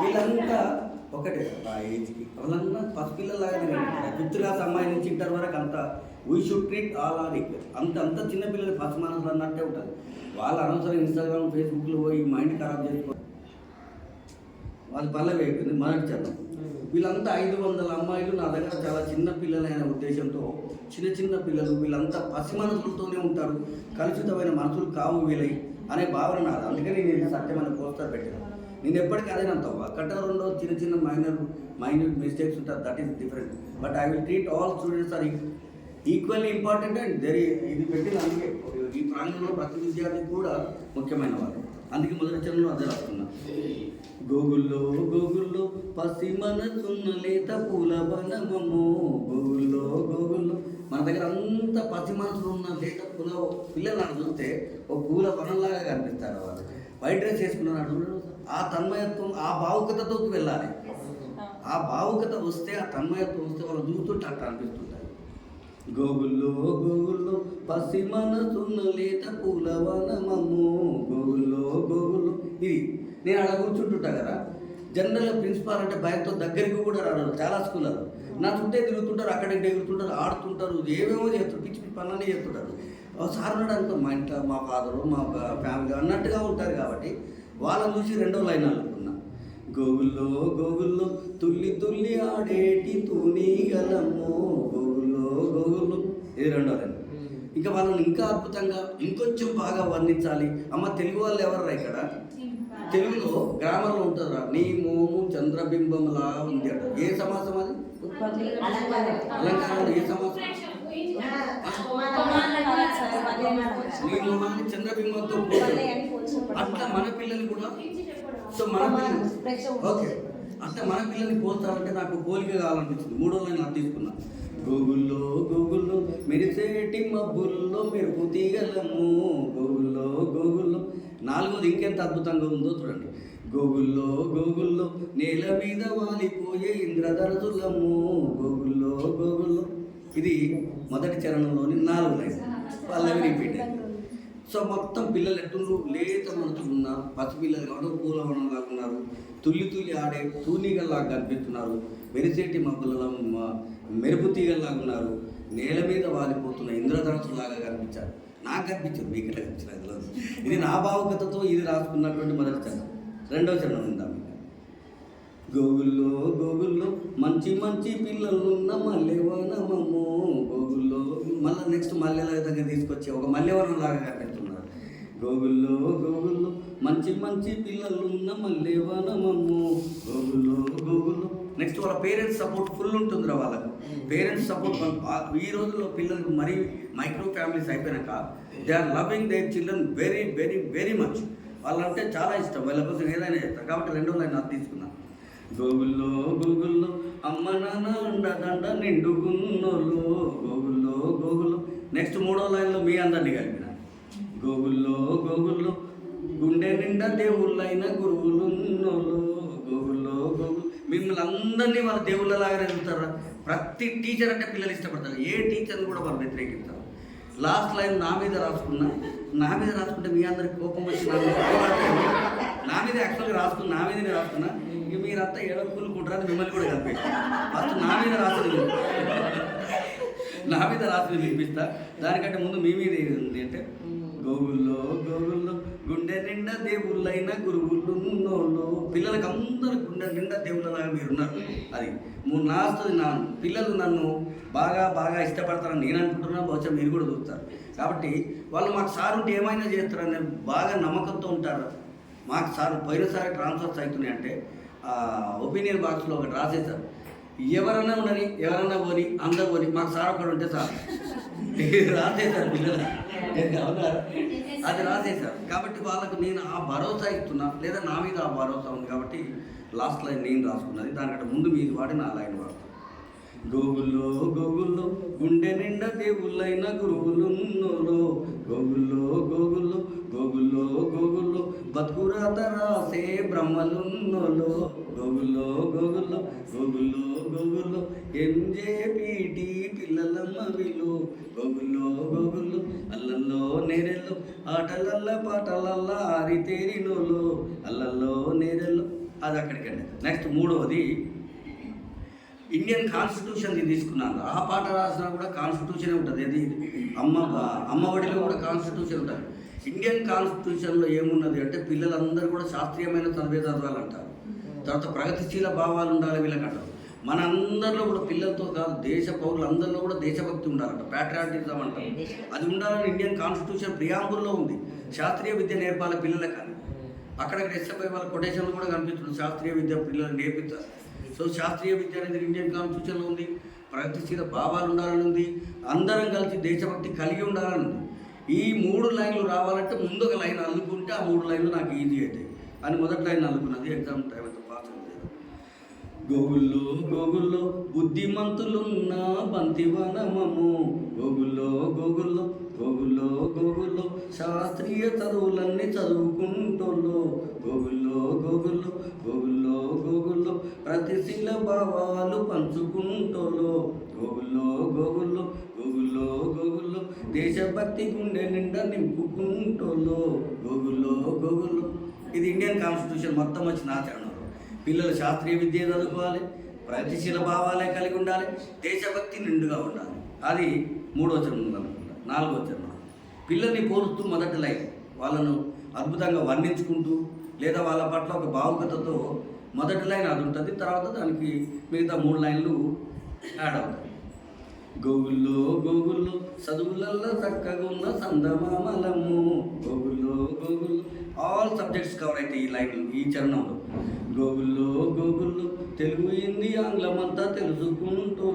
వీళ్ళంతా ఒకటే ఆ ఏజ్కి వాళ్ళంతా పసిపిల్లలాగానే కనిపిస్తారు. 5th క్లాస్ అమ్మాయి నుంచి ఇంటర్ వరకు అంతా we should treat all are equal. అంత చిన్నపిల్లలు పసి మనసులు అన్నట్టే ఉంటుంది. వాళ్ళ అనవసరం ఇన్స్టాగ్రామ్ ఫేస్బుక్లో పోయి మైండ్ ఖరాబ్ చేసుకో వాళ్ళ పల్లవి అయిపోయింది. మొదటి చరణం వీళ్ళంతా 500 అమ్మాయిలు నా దగ్గర చాలా చిన్న పిల్లలైన ఉద్దేశంతో చిన్న పిల్లలు వీళ్ళంతా పసి మనసులతోనే ఉంటారు. కలుషితమైన మనసులు కావు వీళ్ళై అనే భావన నాది. అందుకని నేను సత్యమైన పోస్టర్ పెట్టాను. నేను ఎప్పటికీ అదేనంటావు కట్ట రెండో చిన్న మైన్యూట్ మిస్టేక్స్ ఉంటారు. That is different. But I will treat all students are equally important and ఇది పెట్టిన అందుకే ఈ ప్రాంగణంలో ప్రతి విద్యార్థి కూడా ముఖ్యమైన వాళ్ళు. అందుకే మొదటి చరణంలో అదే రాస్తున్నా. గోగుల్లో పసి మనసున్న లేత పూల వనమము. గోగుల్లో మన దగ్గర అంత పసి మనసులు ఉన్న లేత పూల పిల్లలను చూస్తే ఓ పూల వనంలాగా కనిపిస్తారు. వాళ్ళు వైట్ డ్రెస్ వేసుకున్నారు. ఆ తన్మయత్వం ఆ భావుకతతో వెళ్ళాలి. ఆ భావుకత వస్తే ఆ తన్మయత్వం వస్తే వాళ్ళు చూస్తుంటే అట్లా అనిపిస్తుంటారు. గోగుల్లో పసి మనసున్న లేత పూల వనమము. గోగుల్లో ఇది నేను అలా కూర్చుంటుంటా కదా. జనరల్గా ప్రిన్సిపాల్ అంటే భయంతో దగ్గరికి కూడా రాడు. చాలా స్కూళ్ళలో నా చుట్టే తిరుగుతుంటారు, అక్కడికి ఎగురుతుంటారు, ఆడుతుంటారు, ఏమేమో చేస్తారు, పిచ్చి పనులన్నీ చేస్తుంటారు. సార్ ఉన్నాడు అనుకో మా ఇంట్లో మా ఫాదరు మా ఫ్యామిలీ అన్నట్టుగా ఉంటారు. కాబట్టి వాళ్ళని చూసి రెండో లైన్ అనుకున్నా. గోగుల్లో తుల్లి ఆడేటి తూనీగలము. గోగుల్లో ఇది రెండో లైన్. ఇంకా వాళ్ళని ఇంకా అద్భుతంగా ఇంకొంచెం బాగా వర్ణించాలి. అమ్మ తెలుగు వాళ్ళు ఎవరు ఇక్కడ? తెలుగులో గ్రామర్లో ఉంటుందిరా. నీ మోము చంద్రబింబంలా ఉంది అట. ఏ సమాసం అది? అలంకారంలో ఏ సమాసం? నీ మోహాన్ని చంద్రబింబంతో అట్లా మన పిల్లలు కూడా. సో మన పిల్లలు ఓకే అట్లా మన పిల్లల్ని పోల్చాలంటే నాకు పోలిక కావాలనిపించింది. 3వ లైన్ నాకు తీసుకున్నా. గోగుల్లో మెరిసేటి మబ్బుల్లో మెరుపు తీగలము. గోగుల్లో 4వది ఇంకెంత అద్భుతంగా ఉందో చూడండి. గోగుల్లో నేల మీద వాలిపోయే ఇంద్రధనుసులము. గోగుల్లో ఇది మొదటి చరణంలోని 4 లైన్. వాళ్ళవి రిపీట్. సో మొత్తం పిల్లలు ఎట్టుండ్రు లేత మనసులు ఉన్నారు. పసిపిల్లలు కాబట్టి పూలవనంలాగా ఉన్నారు. తుల్లి ఆడే తూనీగల్లాగా కనిపిస్తున్నారు. మెరిసేటి మబ్బులలో మెరుపు తీగల్లాగా ఉన్నారు. నేల మీద వాలిపోతున్న ఇంద్రధనుసులాగా కనిపించారు. నాకు కనిపించింది, మీకు ఎట్లా కనిపించలేదు. ఇది నా భావుకతతో ఇది రాసుకున్నటువంటి మొదటి చరణం. రెండవ చరణం ఉందాం. గోగుల్లో మంచి పిల్లలున్న మల్లెవనమము. గోగుల్లో మళ్ళీ నెక్స్ట్ మల్లెల దగ్గర తీసుకొచ్చి ఒక మల్లెవనం లాగా కనిపిస్తున్నారు. గోగుల్లో మంచి పిల్లలున్న మల్లెవనమము. గోగుల్లో నెక్స్ట్ వాళ్ళ పేరెంట్స్ సపోర్ట్ ఫుల్ ఉంటుందిరా. వాళ్ళకు పేరెంట్స్ సపోర్ట్. ఈ రోజుల్లో పిల్లలు మరీ మైక్రో ఫ్యామిలీస్ అయిపోయినాక they are loving their children very much. వాళ్ళంటే చాలా ఇష్టం. వాళ్ళ కోసం ఏదైనా చేస్తారు. కాబట్టి 2వ లైన్ అది తీసుకున్నాను. గోగుల్లో అమ్మ నాన్న అండ నిండుగున్నోళ్ళు. గోగుల్లో నెక్స్ట్ 3వ లైన్లో మీ అందరినీ కలిపిన. గోగుల్లో గుండె నిండా దేవుళ్ళైన గురువులున్నోళ్ళు. గోగుల్లో మిమ్మల్ని అందరినీ వాళ్ళ దేవుళ్ళలాగానే చూస్తారా. ప్రతి టీచర్ అంటే పిల్లలు ఇష్టపడతారు. ఏ టీచర్ని కూడా వాళ్ళు వ్యతిరేకిస్తారు. లాస్ట్ లైన్ నా మీద రాసుకుంటే మీ అందరికి కోపం వచ్చి నా మీద యాక్చువల్గా నా మీదనే రాసుకున్నా. ఇక మీరంతా ఏడకులుకుంటారని మిమ్మల్ని కూడా కలిపేసి ఫస్ట్ నా మీద రాసుని వినిపిస్తా. దానికంటే ముందు మీ మీద ఏది ఉంది అంటే గోగుల్లో గుండె నిండా దేవుళ్ళైన గురువులున్నోళ్ళు. పిల్లలకి అందరూ గుండె నిండా దేవుళ్ళలాగా మీరున్నారు. అది నాస్తుంది. పిల్లలు నన్ను బాగా ఇష్టపడతారని నేను అనుకుంటున్నా. బహుశా మీరు కూడా చూస్తారు. కాబట్టి వాళ్ళు మాకు సార్ ఉంటే ఏమైనా చేస్తారని బాగా నమ్మకంతో ఉంటారు. మాకు సార్ పోయినసారి ట్రాన్స్ఫర్స్ అవుతున్నాయి అంటే ఒపీనియన్ బాక్స్లో ఒకటి రాసేసారు. ఎవరన్నా ఉండని ఎవరన్నా పోని అందరు పోని మాకు సార్ ఒకటి ఉంటే సార్ రాసేసారు. పిల్లలు అది రాసేసారు. కాబట్టి వాళ్ళకు నేను ఆ భరోసా ఇస్తున్నా. లేదా నా మీద ఆ భరోసా ఉంది. కాబట్టి లాస్ట్ లైన్ నేను రాసుకున్నది. దానికంటే ముందు మీది వాడి నా లైన్ వాడతాను. గోగుల్లో గుండె నిండా దేవుళ్ళైన గురువులున్నోళ్ళు. గోగుల్లో బతుకురాత రాసే బ్రహ్మలున్నోళ్ళు. గోగుల్లో ఎంజేపీటీ పిల్లలమ్మ వీళ్ళు. గోగుల్లో అల్లల్లో నేరెల్లో ఆటలల్ల పాటలల్ల ఆరితేరినోళ్ళు. అల్లల్లో నేరెల్లో అది అక్కడికండి. నెక్స్ట్ మూడవది ఇండియన్ కాన్స్టిట్యూషన్ తీసుకున్నాను. ఆ పాట రాసినా కూడా కాన్స్టిట్యూషనే ఉంటుంది. ఇది అమ్మఒడిలో కూడా కాన్స్టిట్యూషన్ ఉంటుంది. ఇండియన్ కాన్స్టిట్యూషన్లో ఏమున్నది అంటే పిల్లలందరూ కూడా శాస్త్రీయమైన చదివే చదవాలంటారు. తర్వాత ప్రగతిశీల భావాలు ఉండాలి వీళ్ళకంటారు. మన అందరిలో కూడా పిల్లలతో కాదు దేశ పౌరులందరిలో కూడా దేశభక్తి ఉండాలంట, ప్యాట్రియాటిజం అంటారు. అది ఉండాలని ఇండియన్ కాన్స్టిట్యూషన్ ప్రియాంబుల్లో ఉంది. శాస్త్రీయ విద్య నేర్పాలి పిల్లలకి కానీ అక్కడక్కడ ఎస్ఎఫ్ఐ వాళ్ళ కొటేషన్లు కూడా కనిపిస్తుంది. శాస్త్రీయ విద్య పిల్లలు నేర్పించాలి. సో శాస్త్రీయ విద్య అనేది ఇండియన్ కాన్స్టిట్యూషన్లో ఉంది. ప్రగతిశీల భావాలు ఉండాలని ఉంది. అందరం కలిసి దేశభక్తి కలిగి ఉండాలని ఉంది. ఈ 3 లైన్లు రావాలంటే ముందు ఒక లైన్ అల్లుకుంటే ఆ 3 లైన్లు నాకు ఈజీ అవుతాయి అని మొదటి లైన్ అల్లుకున్నది. ఎగ్జామ్ టైం అయితే పాస్ అవుతుంది. గోగుల్లో గోగుల్లో బుద్ధిమంతులున్న బంతివనమము, గోగుల్లో గోగుల్లో గోగుల్లో గోగుల్లో శాస్త్రీయ చదువులన్నీ చదువుకుంటోళ్ళు, గోగుల్లో గోగుల్లో గోగుల్లో గోగుల్లో ప్రతిశీల భావాలు పంచుకుంటోళ్ళు, గోగుల్లో గోగుల్లో గోగుల్లో గోగుల్లో దేశభక్తి గుండె నిండా నింపుకుంటోళ్ళు, గోగుల్లో గోగుల్లో. ఇది ఇండియన్ కాన్స్టిట్యూషన్ మొత్తం వచ్చిన ఆచరణలో పిల్లలు శాస్త్రీయ విద్య చదువుకోవాలి, ప్రగతిశీల భావాలే కలిగి ఉండాలి, దేశభక్తి నిండుగా ఉండాలి. అది 3వ చరణం అనుకుంటా. 4వ చరణం పిల్లల్ని పోలుస్తూ మొదటి లైన్ వాళ్ళను అద్భుతంగా వర్ణించుకుంటూ లేదా వాళ్ళ పట్ల ఒక భావుకతతో మొదటి లైన్ అది ఉంటుంది. తర్వాత దానికి మిగతా 3 లైన్లు యాడ్ అవుతాయి. గోగుల్లో గోగుల్లో చదువులల్లో చక్కగా ఉన్న సందమామలము, గోగుల్లో గోగుల్లో ఆల్ సబ్జెక్ట్స్ కవర్ అయితే ఈ లైన్ ఈ చరణంలో. గోగుల్లో గోగుల్లో తెలుగు హిందీ ఆంగ్లం అంతా తెలుసుకుంటూ